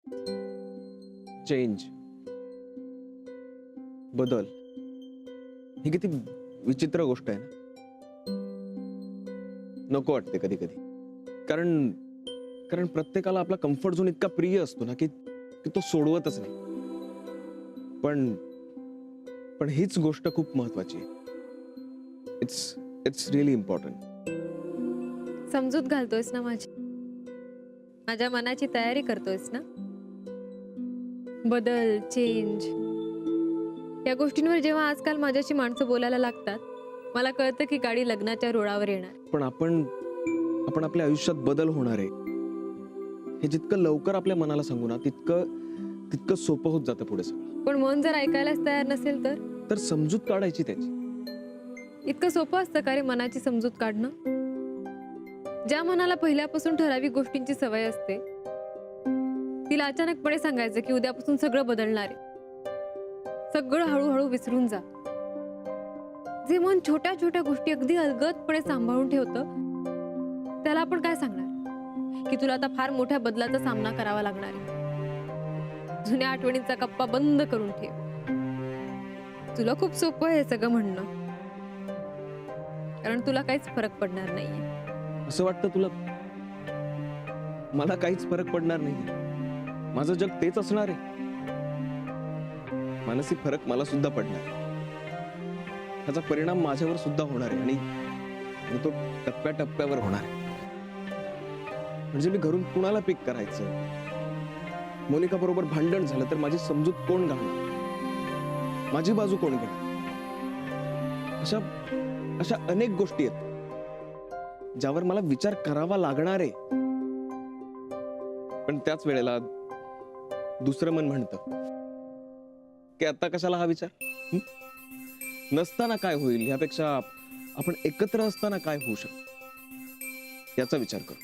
Change, बदल ही किती विचित्र गोष्ट आहे ना. नको वाटते कधी कधी. कारण कारण प्रत्येकाला आपला कम्फर्ट झोन इतका प्रिय असतो ना की तो सोडवतच नाही. पण पण हीच गोष्ट खूप महत्वाची आहे. It's really important. समजूत घालतोयस ना माझ्या मनाची तयारी करतोयस ना. बदल, चेंज या गोष्टींवर जेव्हा आजकाल माझ्याशी माणसं बोलायला लागतात, मला कळतं की गाडी लग्नाच्या रुळावर येणार. पण आपण आपल्या आयुष्यात बदल होणार आहे हे जितकं लवकर आपल्या मनाला सांगू ना तितकं सोपं होत जातं पुढे सगळं. पण मन जर ऐकायलाच तयार नसेल तर समजूत काढायची त्याची. इतकं सोपं असतं का रे मनाची समजूत काढणं? ज्या मनाला पहिल्यापासून ठराविक गोष्टींची सवय असते, तिला अचानकपणे सांगायचं की उद्यापासून सगळं बदलणार आहे, सगळं हळूहळू विसरून जा. जे मन छोट्या छोट्या गोष्टी अगदी अलगदपणे सांभाळून ठेवतं, त्याला आपण काय सांगणार की तुला आता फार मोठ्या बदलाचा सामना करावा लागणार आहे. जुन्या आठवणींचा कप्पा बंद करून ठेव. तुला खूप सोपं आहे हे सगळं म्हणणं, कारण तुला काहीच फरक पडणार नाहीये. असं वाटतं तुला? मला काहीच फरक पडणार नाही. माझं जग तेच असणार आहे. मानसिक फरक मला सुद्धा पडणार. त्याचा परिणाम माझ्यावर सुद्धा होणार आहे आणि तो टप्प्याटप्प्यावर होणार आहे. म्हणजे मी घरून कुणाला पिक करायचं, मोनिका बरोबर भांडण झालं तर माझी समजूत कोण घालणार, माझी बाजू कोण घेणार. अशा अनेक गोष्टी आहेत ज्यावर मला विचार करावा लागणार आहे. पण त्याच वेळेला दुसरं मन म्हणतं की आता कशाला हा विचार. नसताना काय होईल ह्यापेक्षा आपण एकत्र असताना काय होऊ शकतं याचा विचार कर.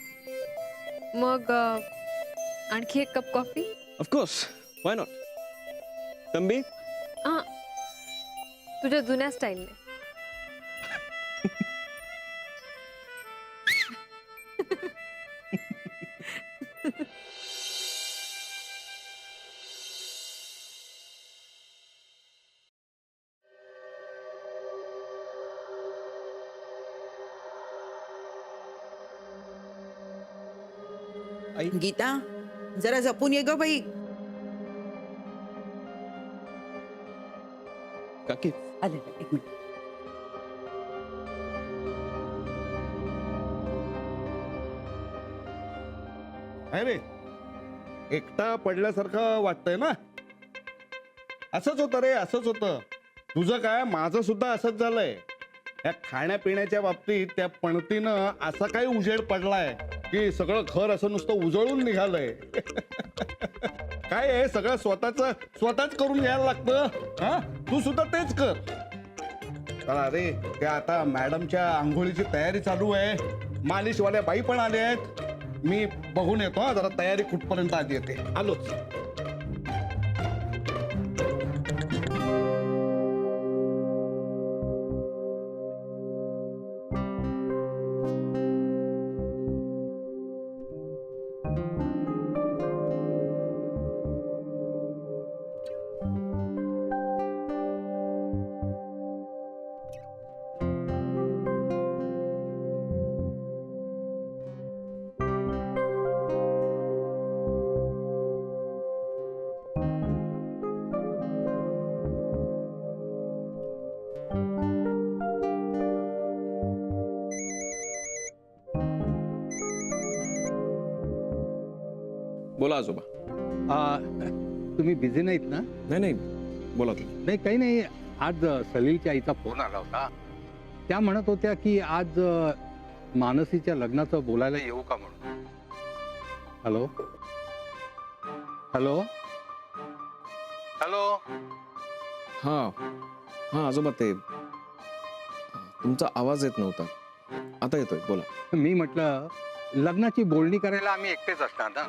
मग आणखी एक cup coffee? Of course, why not. तंबी? हा, तुझ्या जुन्या स्टाईलने. आई, गीता, जरा जपून ये ग बाई. काकी, आले एक मिनिट. आहे रे, एकटा पडल्यासारखं वाटतंय ना. असंच होतं रे, असंच होतं. तुझं काय, माझं सुद्धा असंच झालंय. या खाण्यापिण्याच्या बाबतीत त्या पणतीनं असा काही उजेड पडलाय की सगळं घर असं नुसतं उजळून निघालंय. काय आहे, सगळं स्वतःच करून घ्यायला लागतं. हा, तू सुद्धा तेच कर. चला रे, ते आता मॅडमच्या आंघोळीची तयारी चालू आहे. मालिशवाल्या बाई पण आले आहेत. मी बघून येतो हा, जरा तयारी कुठपर्यंत आली येते. आलोच. बोला आजोबा. तुम्ही बिझी नाहीत ना? नाही, बोला तुम्ही. नाही, काही नाही. आज सलीलच्या आईचा फोन आला होता. त्या म्हणत होत्या की आज मानसीच्या लग्नाचं बोलायला येऊ का म्हणून. Hello hello hello. हा आजोबा, ते तुमचा आवाज येत नव्हता, आता येतोय, बोला. मी म्हटलं लग्नाची बोलणी करायला आम्ही एकटेच असणार ना,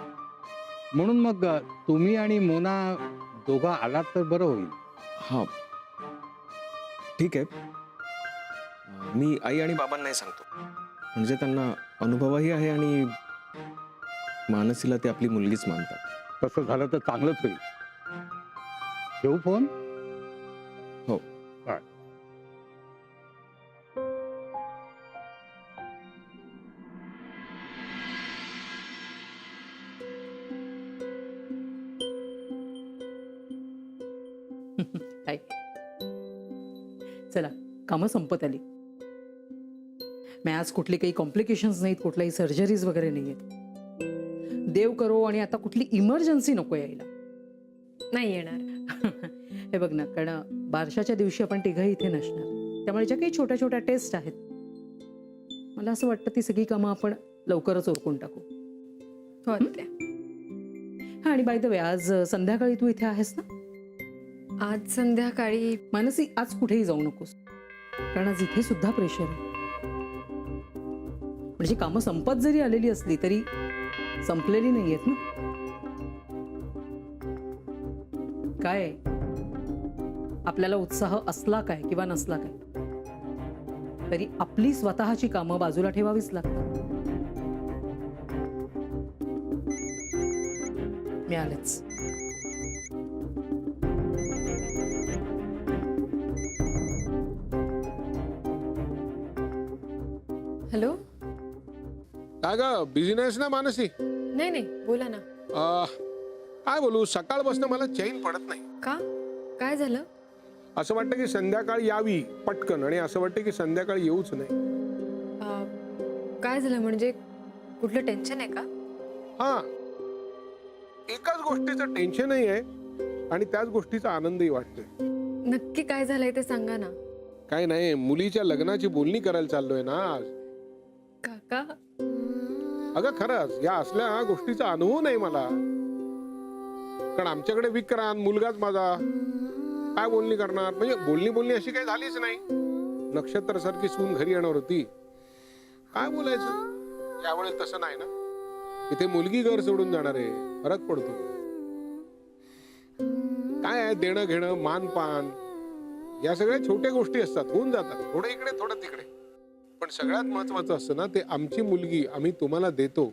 म्हणून मग तुम्ही आणि मोना दोघा आलात तर बरं होईल. हा, ठीक आहे. मी आई आणि बाबांनाही सांगतो, म्हणजे त्यांना अनुभवही आहे आणि मानसीला ते आपली मुलगीच मानतात. तसं झालं तर चांगलंच होईल. ठेवू फोन? हो. काय? काय चला, कामं संपत आली. मी आज कुठली काही कॉम्प्लिकेशन्स नाहीत, कुठल्याही सर्जरीज वगैरे नाहीयेत. देव करो आणि आता कुठली इमर्जन्सी नको यायला. नाही येणार. हे बघ ना, कारण बारशाच्या दिवशी आपण तिघही इथे नसणार, त्यामुळे ज्या काही छोट्या छोट्या टेस्ट आहेत, मला असं वाटतं ती सगळी कामं आपण लवकरच उरकून टाकू. हो आत्या. हा, आणि बाय द वे, आज संध्याकाळी तू इथे आहेस ना? आज संध्याकाळी मानसी, आज कुठेही जाऊ नकोस, कारण आज इथे सुद्धा प्रेशर आहे. म्हणजे कामं संपत जरी आलेली असली तरी संपलेली नाहीयेत ना. काय आपल्याला उत्साह असला काय किंवा नसला काय, तरी आपली स्वतःची कामं बाजूला ठेवावीच लागतात. मी आलेच. हॅलो. काय ग, बिझनेस ना मानसी? नाही नाही, बोला ना. काय बोलू, सकाळपासून मला चैन पडत नाही. का, काय झालं? असं वाटतं की संध्याकाळ यावी पटकन, आणि असं वाटतं की संध्याकाळ येऊच नाही. काय झालं म्हणजे, कुठलं टेन्शन आहे का? हा, एकाच गोष्टीचं टेन्शनही आहे आणि त्याच गोष्टीचा आनंदही वाटतोय. नक्की काय झालंय ते सांगा ना. काय नाही, मुलीच्या लग्नाची बोलणी करायला चाललोय ना आज. काका. अगं खरंच, या असल्या गोष्टीचा अनुभव नाही मला, कारण आमच्याकडे विक्रांत मुलगाच माझा. काय बोलणी करणार, म्हणजे बोलणी अशी काही झालीच नाही. नक्षत्र सारखी सून घरी येणार होती, काय बोलायचं. यावेळेस तसं नाही ना, इथे मुलगी घर सोडून जाणार आहे, फरक पडतो. काय आहे, देणं घेणं, मानपान, या सगळ्या छोट्या गोष्टी असतात, होऊन जातात, थोडं इकडे थोडं तिकडे. पण सगळ्यात महत्वाचं असतं ना, ते आमची मुलगी आम्ही तुम्हाला देतो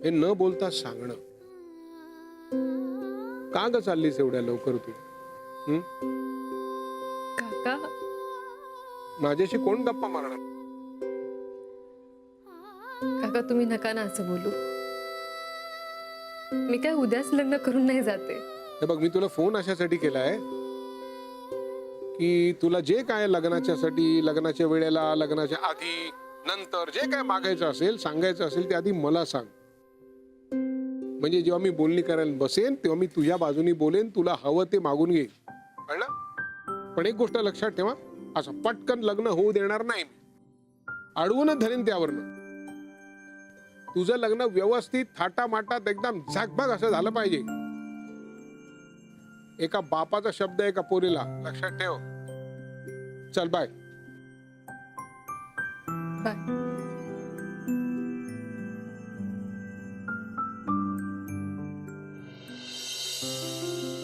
हे न बोलता सांगणं. का ग चाललीस एवढ्या लवकर तू? काका. माझ्याशी कोण गप्पा मारणार? काका, तुम्ही नका ना असं बोलू. मी काय उद्याच लग्न करून नाही जाते. हे बघ, मी तुला फोन अशासाठी केलाय की तुला जे काय लग्नाच्यासाठी, लग्नाच्या वेळेला, लग्नाच्या आधी, नंतर जे काय मागायचं असेल, सांगायचं असेल, ते आधी मला सांग. म्हणजे जेव्हा मी बोलणी करायला बसेन तेव्हा मी तुझ्या बाजूनी बोलेन, तुला हवं ते मागून घेईन, कळलं? पण एक गोष्ट लक्षात ठेवा, असं पटकन लग्न होऊ देणार नाही, अडवूनच धरेन त्यावरनं. तुझं लग्न व्यवस्थित थाटामाटात एकदम झाकभाग असं झालं पाहिजे. एका बापाचा शब्द एका पोरीला, लक्षात ठेव. चल बाय. बाय.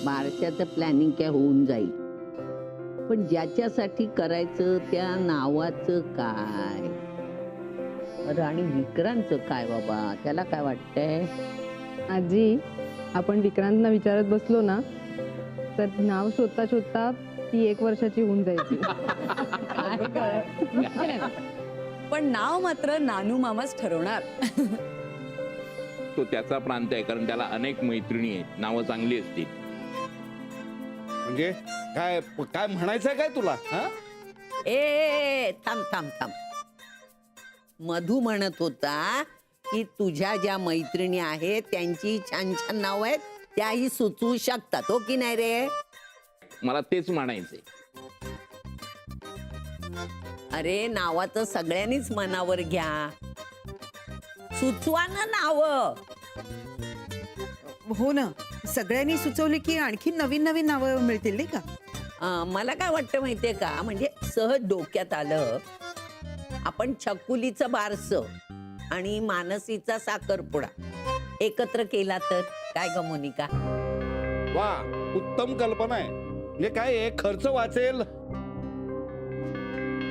बारशाचं प्लॅनिंग काय होऊन जाईल, पण ज्याच्यासाठी करायचं त्या नावाचं काय? अरे, आणि विक्रांतचं काय बाबा, त्याला काय वाटतंय? आजी, आपण विक्रांतना विचारत बसलो ना, तर नाव शोधता शोधता ती 1 वर्षाची होऊन जायची. पण नाव मात्र नानू मामाच ठरवणार. तो त्याचा प्रांत आहे, कारण त्याला अनेक मैत्रिणी आहेत, नावं चांगली असतील. म्हणजे काय काय म्हणायचंय काय तुला? ए, थांब थांब थांब. मधू म्हणत होता की तुझ्या ज्या मैत्रिणी आहेत त्यांची छान छान नाव आहेत, त्याही सुचवू शकतात, हो की नाही रे? मला तेच म्हणायचंय. अरे, नावाचं सगळ्यांनीच मनावर घ्या, सुचवा ना नाव. हो ना, सगळ्यांनी सुचवली की आणखी नवीन नवीन नावं मिळतील नाही का? मला काय वाटतं माहितीये का, म्हणजे सहज डोक्यात आलं, आपण छकुलीचं बारस आणि मानसीचा साखरपुडा एकत्र केला तर काय ग मोनिका? वा, उत्तम कल्पना आहे. म्हणजे काय आहे, खर्च वाचेल.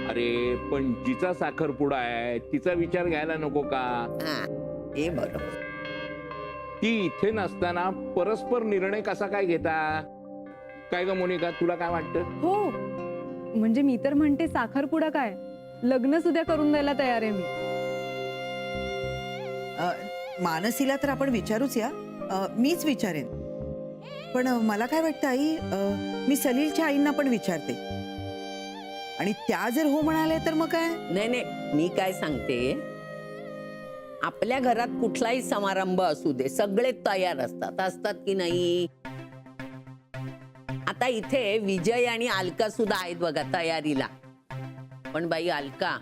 अरे, पण जिचा साखरपुडा आहे तिचा विचार घ्यायला नको का? हा, हे बरोबर. ती इथे नसताना परस्पर निर्णय कसा काय घेता? काय ग मोनिका, तुला काय वाटतं? हो, म्हणजे मी तर म्हणते साखरपुडा काय, लग्न सुद्धा करून द्यायला तयार आहे मी. मानसीला तर आपण विचारूच या. मीच विचारेन. पण मला काय वाटतं आई, मी सलीलच्या आईंना पण विचारते. आणि त्या जर हो म्हणाले तर मग काय? नाही, मी काय सांगते, आपल्या घरात कुठलाही समारंभ असू दे, सगळे तयार असतात की नाही? आता इथे विजय आणि अलका सुद्धा आहेत बघा तयारीला. पण बाई अलका,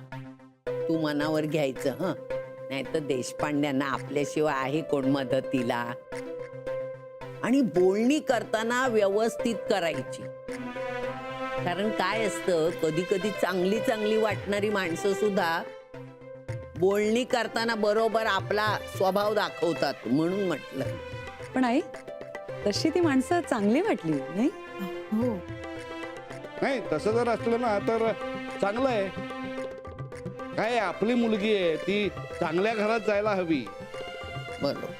तू मनावर घ्यायचं हं, नाही तर देशपांड्यांना आपल्याशिवाय आहे कोण मदतीला. आणि बोलणी करताना व्यवस्थित करायची. कारण काय असतं, कधी कधी चांगली चांगली वाटणारी माणसं सुद्धा बोलणी करताना बरोबर आपला स्वभाव दाखवतात, म्हणून म्हटलं. पण आई, तशी ती माणसं चांगली वाटली नाही? हो, नाही तसं जर असलं ना तर चांगलं आहे. काय आपली मुलगी आहे, ती चांगल्या घरात जायला हवी. बरोबर.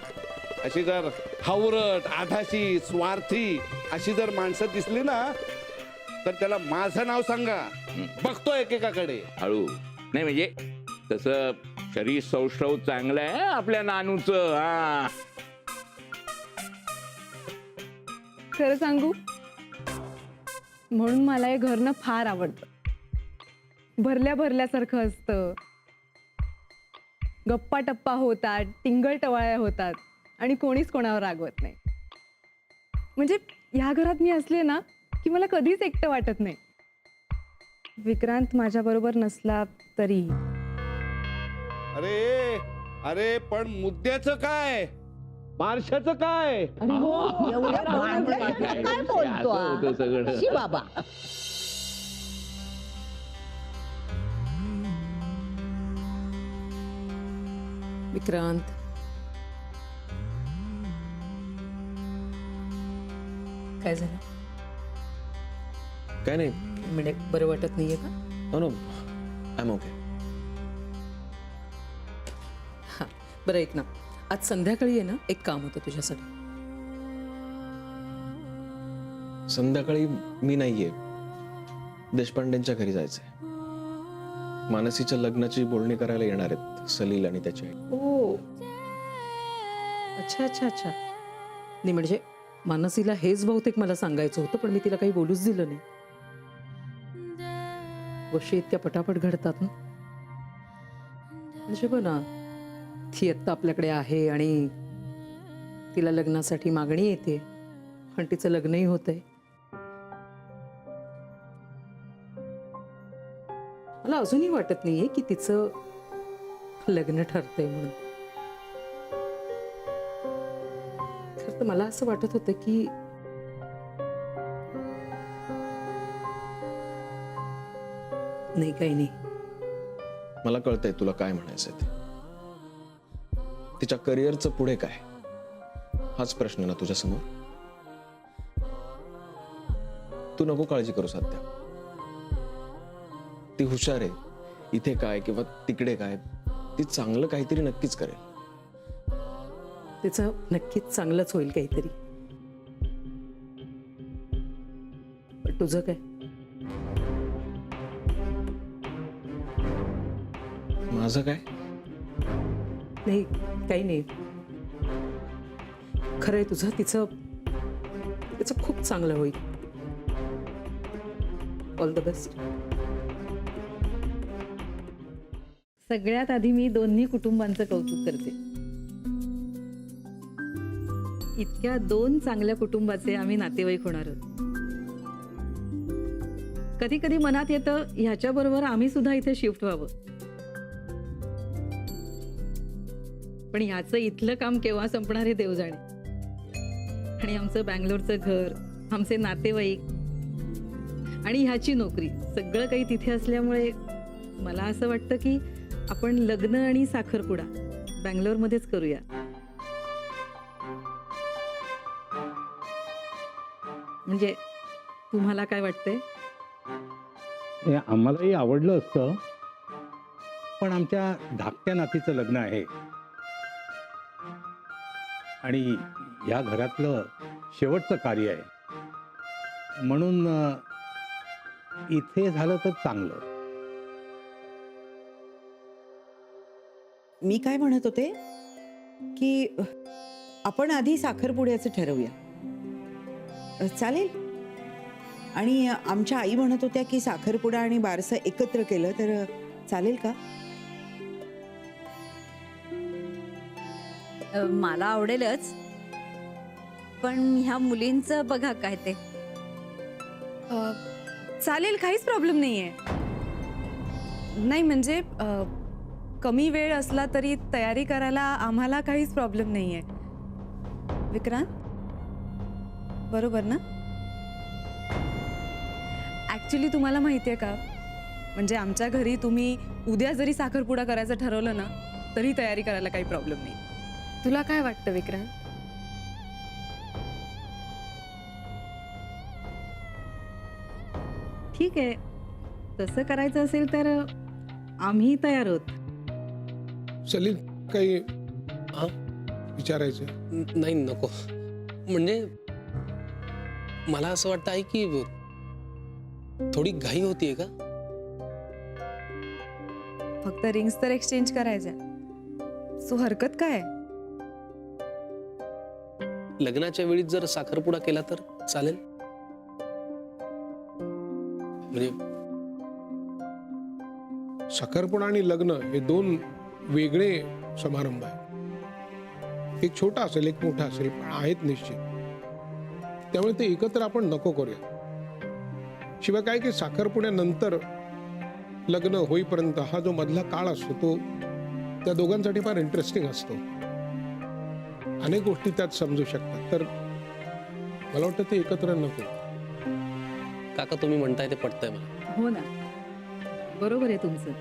अशी जर हावरट, आधाशी, स्वार्थी अशी जर माणसं दिसली ना तर त्याला माझं नाव सांगा, बघतो एकेकाकडे. हळू नाही, म्हणजे तसं शरीर सौष्ठव चांगलं आहे आपल्या नानूचं. हा, खरं सांगू, म्हणून मला हे घर ना फार आवडतं. भरल्या भरल्यासारखं असतं, गप्पा टप्पा होतात, टिंगल टवाळ्या होतात आणि कोणीच कोणावर रागवत नाही. म्हणजे ह्या घरात मी असले ना की मला कधीच एकटं वाटत नाही. विक्रांत माझ्या बरोबर नसला तरी. अरे अरे पण मुद्द्याचं काय, बारशाचं काय? एवढ्या भांडणात काय बोलतो असं होतं सगळं. शी बाबा. विक्रांत, काय झालं? काय नाही. म्हणजे बरं वाटत नाहीये का? No I am okay. हा, बरं ऐक ना, आज संध्याकाळी आहे ना, एक काम होतं तुझ्यासाठी. संध्याकाळी मी नाहीये, देशपांडेंच्या घरी जायचंय. मानसीच्या लग्नाची बोलणी करायला येणार आहेत सलील आणि त्याची आई. ओ, अच्छा अच्छा अच्छा. नाही म्हणजे मानसीला हेच बहुतेक मला सांगायचं होतं, पण मी तिला काही बोलूच दिलं नाही. गोष्टी इतक्या पटापट घडतात ना. म्हणजे बघ ना, ती आत्ता आपल्याकडे आहे आणि तिला लग्नासाठी मागणी येते आणि तिचं लग्नही होतंय. मला अजूनही वाटत नाहीये की तिचं लग्न ठरतंय म्हणून. खरं तर मला असं वाटत होतं की नाही, काही नाही. मला कळतंय तुला काय म्हणायचंय ते. तिच्या करिअरचं पुढे काय, हाच प्रश्न ना तुझ्या समोर. तू नको काळजी करू सध्या. ती हुशार आहे. इथे काय किंवा तिकडे काय, ती चांगलं काहीतरी नक्कीच करेल. तिचं नक्कीच चांगलंच होईल काहीतरी. पण तुझं काय? माझं काय? नाही, काही नाही. खरंय तुझं, तिचं खूप चांगलं होईल. All the best. सगळ्यात आधी मी दोन्ही कुटुंबांचं कौतुक करते. इतक्या दोन चांगल्या कुटुंबाचे आम्ही नातेवाईक होणार आहोत. कधी कधी मनात येतं ह्याच्याबरोबर आम्ही सुद्धा इथे शिफ्ट व्हावं. पण ह्याचं इथलं काम केव्हा संपणार हे देव जाणे. आणि आमचं बँगलोरचं घर, आमचे नातेवाईक आणि ह्याची नोकरी, सगळं काही तिथे असल्यामुळे मला असं वाटतं की आपण लग्न आणि साखरपुडा बँगलोरमध्येच करूया. म्हणजे तुम्हाला काय वाटतंय? हे आम्हालाही आवडलं असतं, पण आमच्या धाकट्या नातीचं लग्न आहे आणि ह्या घरातलं शेवटचं कार्य आहे म्हणून इथे झालं तर चांगलं. मी काय म्हणत होते की आपण आधी साखरपुड्याचं ठरवूया. चालेल? आणि आमच्या आई म्हणत होत्या की साखरपुडा आणि बारसं एकत्र केलं तर चालेल का? मला आवडेलच, पण ह्या मुलींचं बघा काय ते. चालेल, काहीच प्रॉब्लेम नाहीये. नाही म्हणजे कमी वेळ असला तरी तयारी करायला आम्हाला काहीच प्रॉब्लेम नाहीये. विक्रांत बरोबर ना? ऍक्च्युली तुम्हाला माहितीये का, म्हणजे आमच्या घरी तुम्ही उद्या जरी साखरपुडा करायचं ठरवलं ना तरी तयारी करायला काही प्रॉब्लेम नाही. तुला काय वाटतं विक्रांत? ठीक आहे, तसं करायचं असेल तर आम्ही तयार आहोत. सलील काही विचारायचं? नाही नको. म्हणजे मला असं वाटतं आहे की थोडी घाई होतीये का? फक्त रिंग्स तर एक्सचेंज करायच्या, सो हरकत काय? लग्नाच्या वेळी जर साखरपुडा केला तर चालेल? म्हणजे साखरपुडा आणि लग्न हे दोन वेगळे समारंभ आहेत. एक छोटा असेल एक मोठा असेल, पण आहेत निश्चित. त्यामुळे ते एकत्र आपण नको करूया. शिवाय काय की साखरपुड्यानंतर लग्न होईपर्यंत हा जो मधला काळ असतो तो त्या दोघांसाठी फार इंटरेस्टिंग असतो. अनेक गोष्टी त्यात समजू शकतात. तर मला वाटतं ते एकत्र नको. काका तुम्ही म्हणताय ते पटतंय मला. हो ना, बरोबर आहे तुमचं.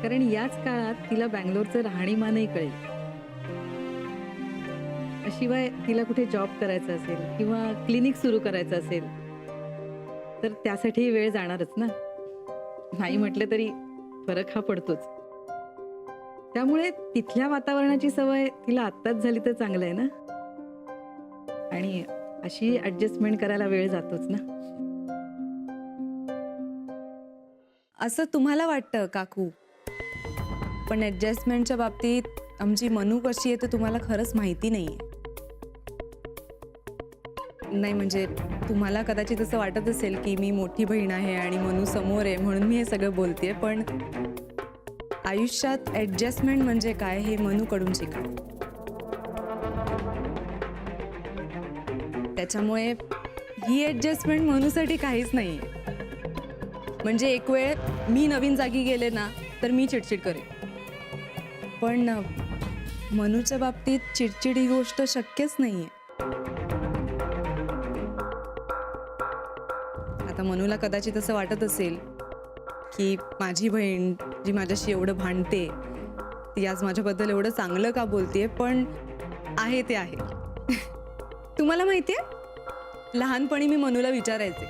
कारण याच काळात तिला बँगलोरचं राहणीमानही कळेल. शिवाय तिला कुठे जॉब करायचा असेल किंवा क्लिनिक सुरू करायचं असेल तर त्यासाठी वेळ जाणारच ना. नाही म्हटलं तरी फरक हा पडतोच. त्यामुळे तिथल्या वातावरणाची सवय तिला आत्ताच झाली तर चांगलं आहे ना. आणि अशी ऍडजस्टमेंट करायला वेळ जातोच ना. असं तुम्हाला वाटतं काकू, पण ऍडजस्टमेंटच्या बाबतीत आमची मनू कशी आहे ते तुम्हाला खरंच माहिती नाहीये. नाही म्हणजे तुम्हाला कदाचित असं वाटत असेल की मी मोठी बहीण आहे आणि मनू समोर आहे म्हणून मी हे सगळं बोलतेय, पण आयुष्यात ऍडजस्टमेंट म्हणजे काय हे मनूकडून शिका. त्याच्यामुळे ही ऍडजस्टमेंट मनूसाठी काहीच नाहीये. म्हणजे एक वेळ मी नवीन जागी गेले ना तर मी चिडचिड करेन, पण मनूच्या बाबतीत चिडचिड ही गोष्ट शक्यच नाहीये. आता मनूला कदाचित असं वाटत असेल की माझी बहीण जी माझ्याशी एवढं भांडते ती आज माझ्याबद्दल एवढं चांगलं का बोलतेय, पण आहे ते आहे. तुम्हाला माहितीये, लहानपणी मी मनूला विचारायचे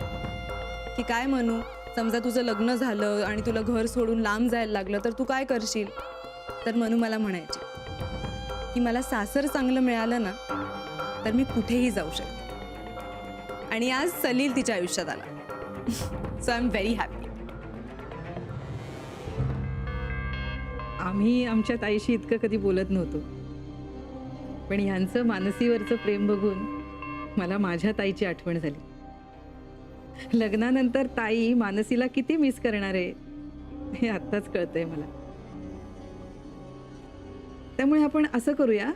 की काय मनू, समजा तुझं लग्न झालं आणि तुला घर सोडून लांब जायला लागलं तर तू काय करशील? तर मनू मला म्हणायचे की मला सासर चांगलं मिळालं ना तर मी कुठेही जाऊ शकते. आणि आज सलील तिच्या आयुष्यात आला. So I am very happy. आम्ही आमच्या ताईशी इतकं कधी बोलत नव्हतो, पण ह्यांचं मानसीवरचं प्रेम बघून मला माझ्या ताईची आठवण झाली. लग्नानंतर ताई मानसीला किती मिस करणार आहे हे आत्ताच कळतंय मला. त्यामुळे आपण असं करूया,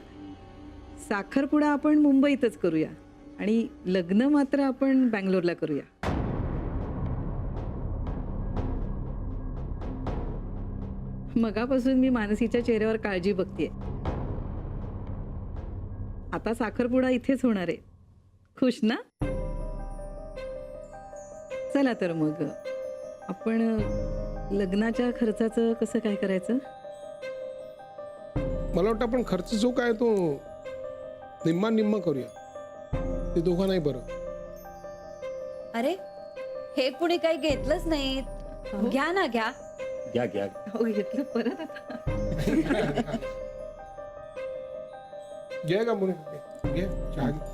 साखरपुडा आपण मुंबईतच करूया आणि लग्न मात्र आपण बँगलोरला करूया. मगापासून मी मानसीच्या चेहऱ्यावर काळजी बघतेय. आता साखरपुडा इथेच होणार आहे. खुश ना? चला तर मग आपण लग्नाच्या खर्चाचं कसं काय करायचं? मला वाटतं आपण खर्च जो काय तो निम्मा निम्मा करूया. ते दोघांनाही बरं. अरे हे कुणी काही घेतलंच नाही. घ्या ना, घ्या. घ्या घ्या. हो घेतलं परत आता. घे का मुली घे चहा घे.